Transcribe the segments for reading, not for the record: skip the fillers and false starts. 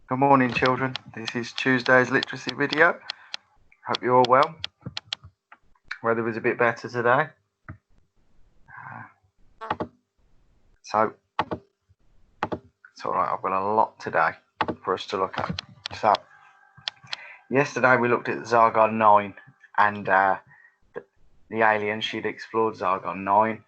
Good morning, children. This is Tuesday's literacy video. Hope you're all well. Weather was a bit better today. So, it's alright, I've got a lot today for us to look at. So, yesterday we looked at Zargon 9 and the alien. She'd explored Zargon 9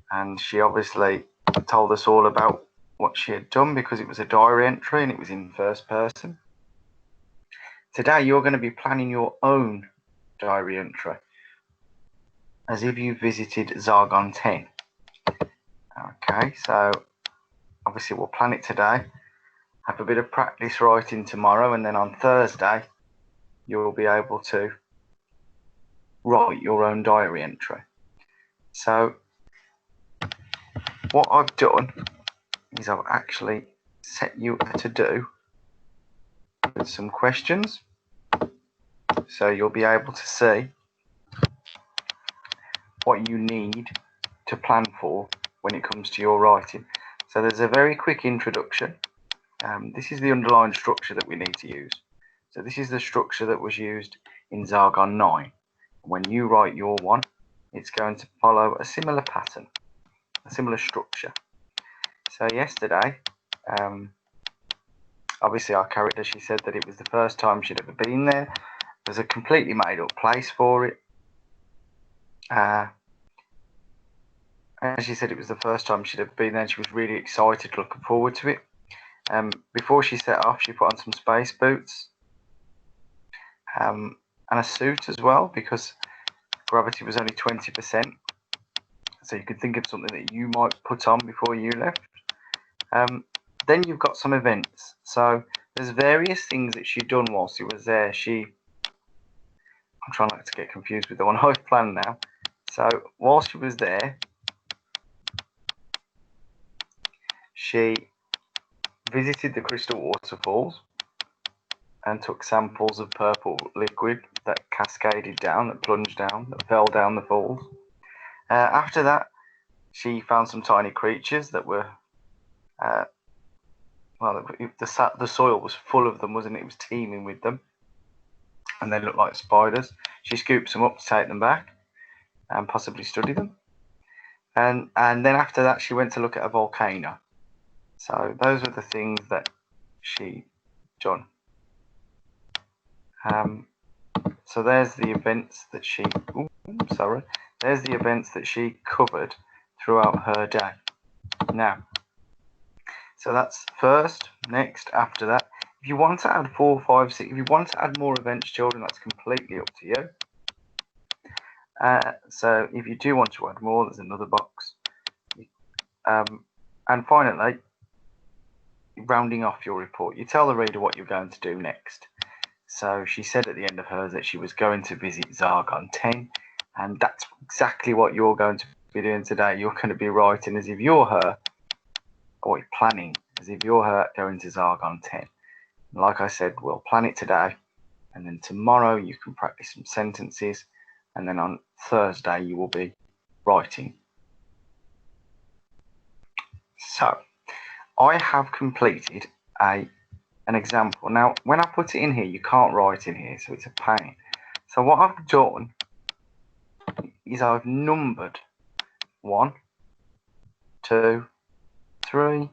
and she obviously told us all about what she had done because it was a diary entry and it was in first person. Today you're going to be planning your own diary entry as if you visited Zargon 10. Okay, so obviously we'll plan it today, have a bit of practice writing tomorrow, and then on Thursday you'll be able to write your own diary entry. So what I've done is I've actually set you a to-do with some questions, so you'll be able to see what you need to plan for when it comes to your writing. So there's a very quick introduction. This is the underlying structure that we need to use. So this is the structure that was used in Zargon 9. When you write your one, it's going to follow a similar pattern, a similar structure. So yesterday, obviously our character, she said that it was the first time she'd ever been there. There's a completely made up place for it. And she said it was the first time she'd ever been there and she was really excited, looking forward to it. Before she set off, she put on some space boots and a suit as well, because gravity was only 20%. So you could think of something that you might put on before you left. Then you've got some events. So there's various things that she'd done whilst she was there. I'm trying not to get confused with the one I've planned now. So whilst she was there, she visited the crystal waterfalls and took samples of purple liquid that cascaded down, that plunged down, that fell down the falls. After that, she found some tiny creatures that were, the soil was full of them, wasn't it? It was teeming with them, and they looked like spiders. She scoops them up to take them back and possibly study them. And then after that, she went to look at a volcano. So those were the things that she done. So there's the events that she. There's the events that she covered throughout her day. Now, so that's first, next, after that. If you want to add 4, 5, 6, if you want to add more events, children, that's completely up to you. So if you do want to add more, there's another box. And finally, rounding off your report, you tell the reader what you're going to do next. So she said at the end of hers that she was going to visit Zargon 10, and that's exactly what you're going to be doing today. You're going to be writing as if you're her, or you're planning as if you're her going to Zargon 10. And like I said, we'll plan it today, and then tomorrow you can practice some sentences, and then on Thursday you will be writing. So I have completed an example. Now, when I put it in here, you can't write in here, so it's a pain. So what I've done is I've numbered 1, 2, 3,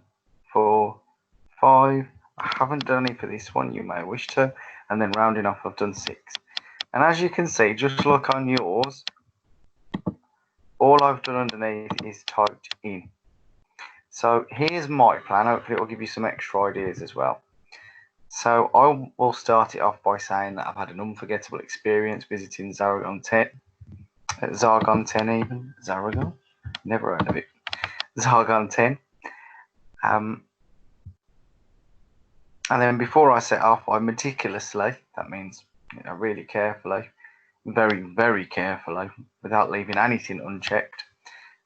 4, 5. I haven't done any for this one, you may wish to. And then rounding off, I've done 6. And as you can see, just look on yours, all I've done underneath is typed in. So here's my plan. Hopefully it will give you some extra ideas as well. So I will start it off by saying that I've had an unforgettable experience visiting Zargon 10. Zargon 10 even? Zargon? Never heard of it. Zargon 10. And then before I set off, I meticulously, that means really carefully, very, very carefully, without leaving anything unchecked,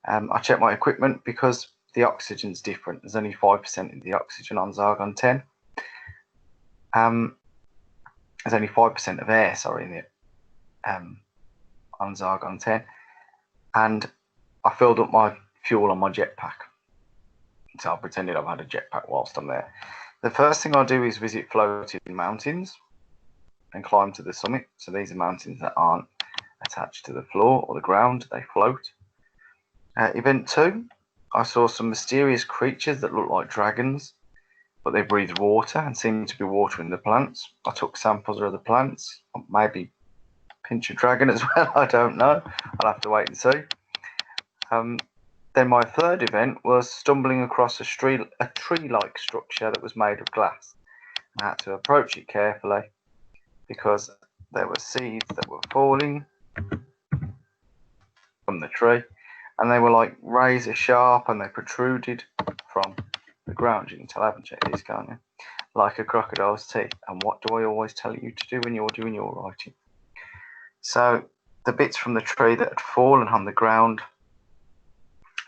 I checked my equipment because the oxygen's different. There's only 5% of the oxygen on Zargon 10. There's only 5% of air, sorry, in it, on Zargon 10. And I filled up my fuel on my jetpack. So I pretended I've had a jetpack whilst I'm there. The first thing I do is visit floating mountains and climb to the summit. So these are mountains that aren't attached to the floor or the ground, they float. Event 2, I saw some mysterious creatures that look like dragons, but they breathe water and seem to be watering the plants. I took samples of the plants, maybe pinch a dragon as well, I don't know. I'll have to wait and see. Then my third event was stumbling across a tree-like structure that was made of glass. I had to approach it carefully because there were seeds that were falling from the tree, and they were like razor sharp and they protruded from the ground. You can tell I haven't checked these, can't you? Like a crocodile's teeth. And what do I always tell you to do when you're doing your writing? So the bits from the tree that had fallen on the ground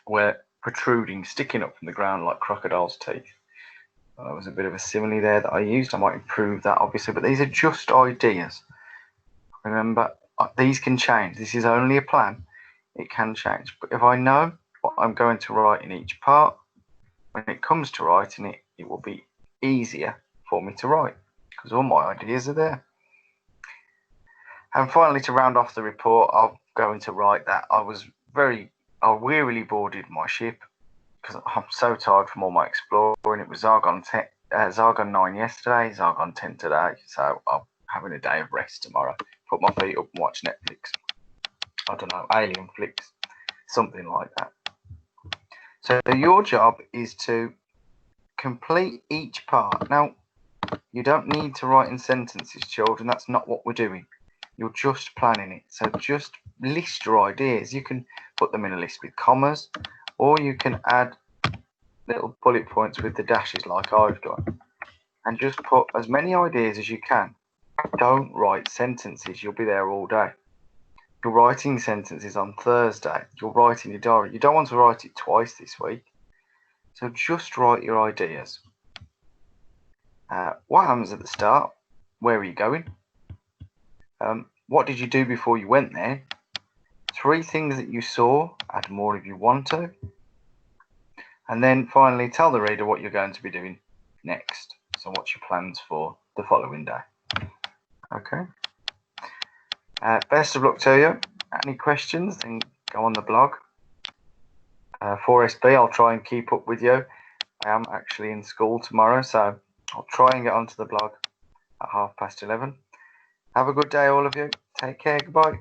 were protruding, sticking up from the ground like crocodile's teeth. There was a bit of a simile there that I used. I might improve that, obviously, but these are just ideas. Remember, these can change. This is only a plan. It can change. But if I know what I'm going to write in each part, when it comes to writing it, it will be easier for me to write because all my ideas are there. And finally, to round off the report, I'm going to write that I wearily boarded my ship because I'm so tired from all my exploring. It was Zargon 9 yesterday, Zargon 10 today, so I'm having a day of rest tomorrow. Put my feet up and watch Netflix. I don't know, alien flicks, something like that. So your job is to complete each part. Now, you don't need to write in sentences, children. That's not what we're doing. You're just planning it. So just list your ideas. You can put them in a list with commas, or you can add little bullet points with the dashes like I've done. And just put as many ideas as you can. Don't write sentences. You'll be there all day. You're writing sentences on Thursday. You're writing your diary. You don't want to write it twice this week. So just write your ideas. What happens at the start? Where are you going? What did you do before you went there? 3 things that you saw. Add more if you want to. And then finally, tell the reader what you're going to be doing next. So what's your plans for the following day? Okay. Best of luck to you. Any questions, then go on the blog. 4SB, I'll try and keep up with you. I am actually in school tomorrow, so I'll try and get onto the blog at 11:30. Have a good day, all of you. Take care. Goodbye.